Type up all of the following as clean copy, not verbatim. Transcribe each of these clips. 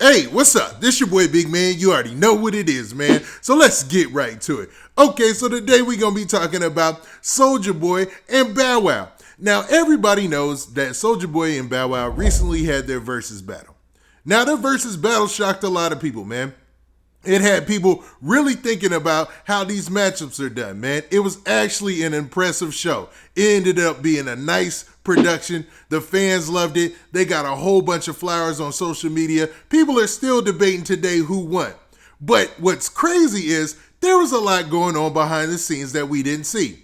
Hey, what's up? This your boy Big Man. You already know what it is, man. So let's get right to it. Okay, so today we're going to be talking about Soulja Boy and Bow Wow. Now, everybody knows that Soulja Boy and Bow Wow recently had their Verzuz battle. Now, their Verzuz battle shocked a lot of people, man. It had people really thinking about how these matchups are done, man. It was actually an impressive show. It ended up being a nice production. The fans loved it. They got a whole bunch of flowers on social media. People are still debating today who won. But what's crazy is there was a lot going on behind the scenes that we didn't see.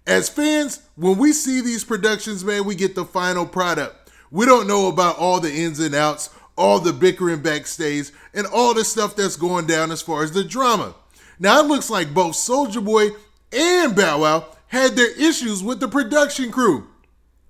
As fans, when we see these productions, man, we get the final product. We don't know about all the ins and outs, all the bickering backstage, and all the stuff that's going down as far as the drama. Now, it looks like both Soulja Boy and Bow Wow had their issues with the production crew.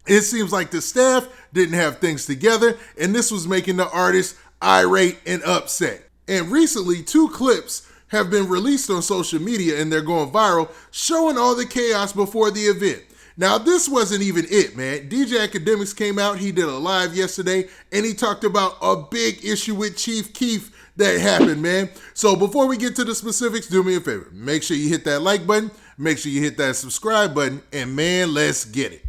It seems like the staff didn't have things together, and this was making the artists irate and upset. And recently, 2 clips have been released on social media, and they're going viral, showing all the chaos before the event. Now, this wasn't even it, man. DJ Academics came out, he did a live yesterday, and he talked about a big issue with Chief Keef that happened, man. So before we get to the specifics, do me a favor. Make sure you hit that like button, make sure you hit that subscribe button, and man, let's get it.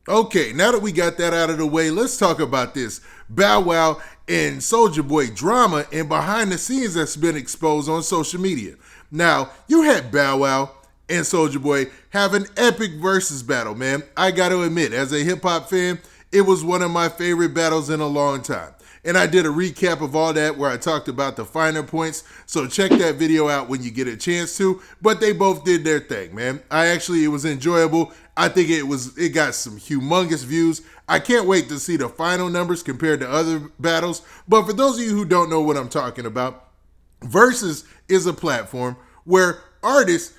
Okay, now that we got that out of the way, let's talk about this Bow Wow and Soulja Boy drama and behind the scenes that's been exposed on social media. Now, you had Bow Wow and Soulja Boy have an epic versus battle, man. I got to admit, as a hip-hop fan, it was one of my favorite battles in a long time. And I did a recap of all that where I talked about the finer points, so check that video out when you get a chance to. But they both did their thing, man. It was enjoyable. I think it got some humongous views. I can't wait to see the final numbers compared to other battles. But for those of you who don't know what I'm talking about, Verzuz is a platform where artists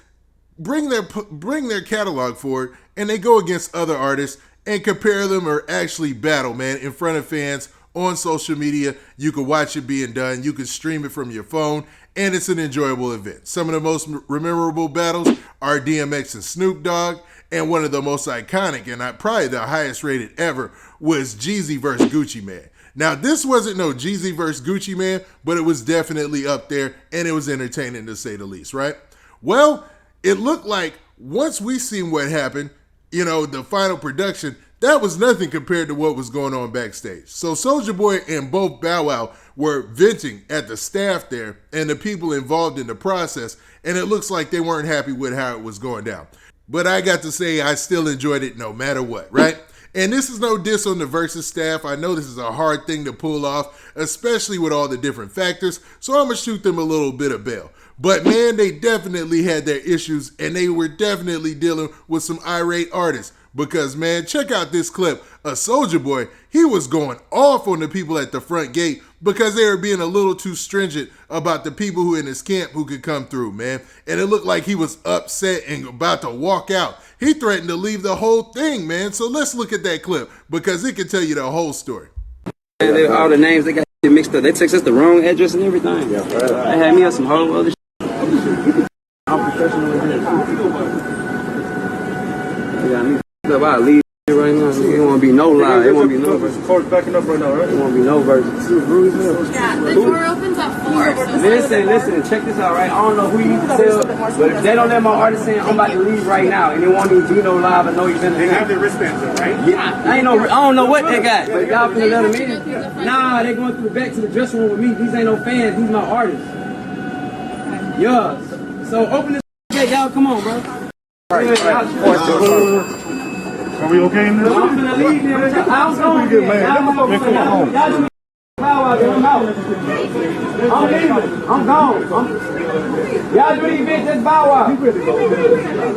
bring their catalog forward and they go against other artists and compare them or actually battle, man, in front of fans on social media. You can watch it being done. You can stream it from your phone, and it's an enjoyable event. Some of the most memorable battles are DMX and Snoop Dogg, and one of the most iconic and probably the highest rated ever was Jeezy versus Gucci Mane. Now, this wasn't no Jeezy versus Gucci Mane, but it was definitely up there, and it was entertaining to say the least, right? Well, it looked like once we seen what happened, the final production, that was nothing compared to what was going on backstage. So Soulja Boy and both Bow Wow were venting at the staff there and the people involved in the process, and it looks like they weren't happy with how it was going down. But I got to say, I still enjoyed it no matter what, right? And this is no diss on the Verzuz staff. I know this is a hard thing to pull off, especially with all the different factors, so I'm going to shoot them a little bit of bail. But man, they definitely had their issues, and they were definitely dealing with some irate artists. Because man, check out this clip of Soulja Boy. He was going off on the people at the front gate because they were being a little too stringent about the people who in his camp who could come through, man. And it looked like he was upset and about to walk out. He threatened to leave the whole thing, man. So let's look at that clip because it can tell you the whole story. All the names, they got mixed up. They text us the wrong address and everything. Yeah, right. They had me on some whole other shit. I'm professional with this. They got me up. I leave right now. It won't be no lie. It won't be no verse. Court's backing up right now, right? It won't be no verse. Yeah, the door opens at 4. So listen, check this out, right? I don't know who you can tell, but if they don't let my artist in, I'm about to leave right now, and it won't even be no live. I know you've been. They have their wristbands though, right? Yeah, I don't know what they got, but y'all finna let them in. Nah, they going through back to the dressing room with me. These ain't no fans. These my artists. Yeah. So open this gate, y'all. Come on, bro. Are we okay in this? I'm gonna leave here. I'm going. Good man. Come on. Y'all do power out. I'm out. I'm leaving. I'm gone. Y'all do the event, just bow out.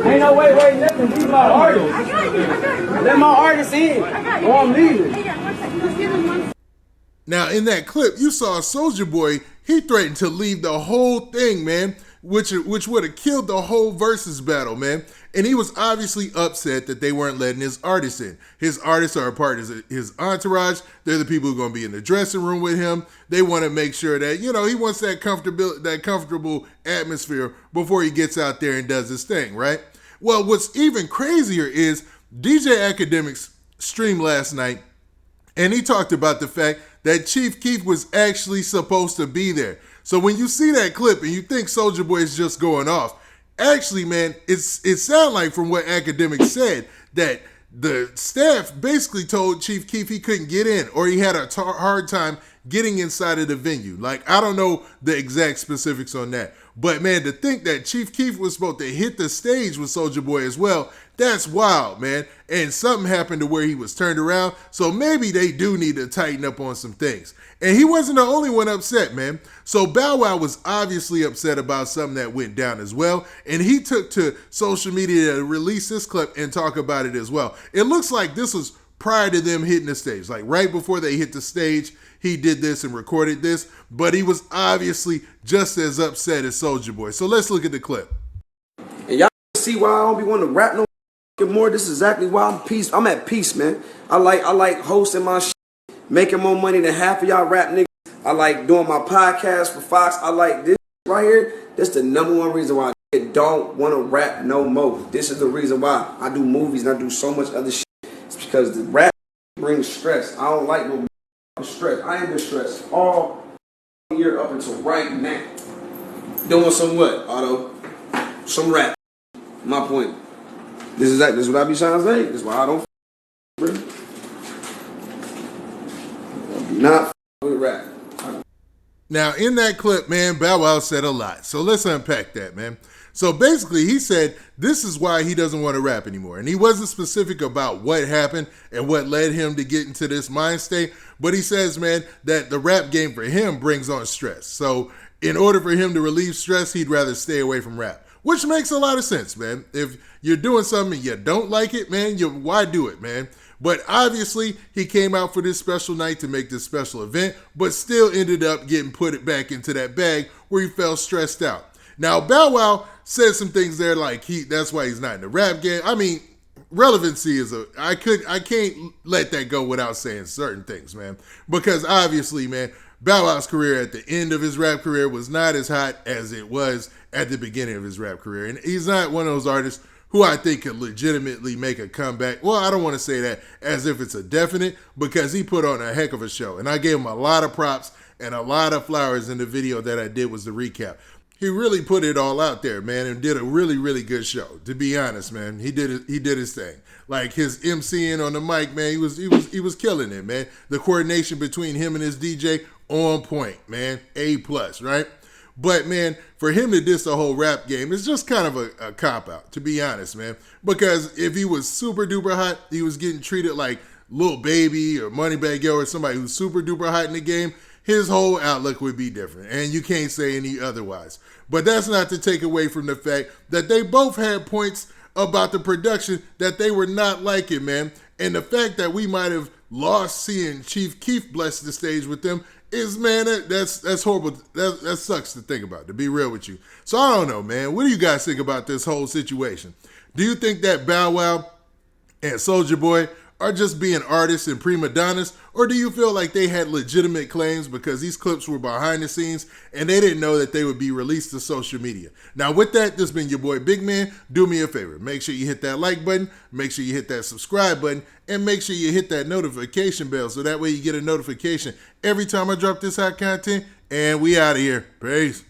Ain't no wait, listen. These my artists. Let my artists in. Or I'm leaving. Now, in that clip, you saw Soulja Boy. He threatened to leave the whole thing, man, which would have killed the whole Verzuz battle, man. And he was obviously upset that they weren't letting his artists in. His artists are a part of his entourage. They're the people who are going to be in the dressing room with him. They want to make sure that, he wants that comfortable atmosphere before he gets out there and does his thing, right? Well, what's even crazier is DJ Academics streamed last night, and he talked about the fact that Chief Keef was actually supposed to be there. So when you see that clip and you think Soulja Boy is just going off, actually, man, it sounds like from what academics said that the staff basically told Chief Keef he couldn't get in, or he had a hard time getting inside of the venue. Like, I don't know the exact specifics on that. But, man, to think that Chief Keef was supposed to hit the stage with Soulja Boy as well, that's wild, man. And something happened to where he was turned around, so maybe they do need to tighten up on some things. And he wasn't the only one upset, man. So Bow Wow was obviously upset about something that went down as well, and he took to social media to release this clip and talk about it as well. It looks like this was prior to them hitting the stage. Like right before they hit the stage, he did this and recorded this, but he was obviously just as upset as Soulja Boy. So let's look at the clip. And y'all see why I don't be wanting to rap no more. This is exactly why I'm at peace, man. I like hosting my shit, making more money than half of y'all rap niggas. I like doing my podcast for Fox. I like this right here. That's the #1 reason why I don't want to rap no more. This is the reason why I do movies and I do so much other shit. It's because the rap brings stress. I don't like no stress. I ain't been stressed all year up until right now. Doing some what, Otto? Some rap. My point. This is what I be trying to say. This is why I don't not with rap. Now, in that clip, man, Bow Wow said a lot. So let's unpack that, man. So basically, he said this is why he doesn't want to rap anymore. And he wasn't specific about what happened and what led him to get into this mind state. But he says, man, that the rap game for him brings on stress. So in order for him to relieve stress, he'd rather stay away from rap. Which makes a lot of sense, man. If you're doing something and you don't like it, man, why do it, man? But obviously, he came out for this special night to make this special event, but still ended up getting put back into that bag where he felt stressed out. Now, Bow Wow said some things there like that's why he's not in the rap game. I mean, relevancy is I can't let that go without saying certain things, man. Because obviously, man, Bow Wow's career at the end of his rap career was not as hot as it was at the beginning of his rap career. And he's not one of those artists who I think could legitimately make a comeback. Well, I don't want to say that as if it's a definite, because he put on a heck of a show. And I gave him a lot of props and a lot of flowers in the video that I did was the recap. He really put it all out there, man, and did a really, really good show. To be honest, man, he did his thing. Like his MCing on the mic, man, he was killing it, man. The coordination between him and his DJ on point, man. A+, right? But, man, for him to diss the whole rap game, it's just kind of a cop-out, to be honest, man. Because if he was super-duper hot, he was getting treated like Lil Baby or Moneybagg Yo or somebody who's super-duper hot in the game, his whole outlook would be different. And you can't say any otherwise. But that's not to take away from the fact that they both had points about the production that they were not liking, man. And the fact that we might have lost seeing Chief Keef bless the stage with them is, man, that's horrible. That sucks to think about, to be real with you. So I don't know, man. What do you guys think about this whole situation? Do you think that Bow Wow and Soulja Boy are just being artists and prima donnas, or do you feel like they had legitimate claims because these clips were behind the scenes and they didn't know that they would be released to social media? Now, with that, this has been your boy Big Man. Do me a favor. Make sure you hit that like button, make sure you hit that subscribe button, and make sure you hit that notification bell so that way you get a notification every time I drop this hot content. And we out of here. Peace.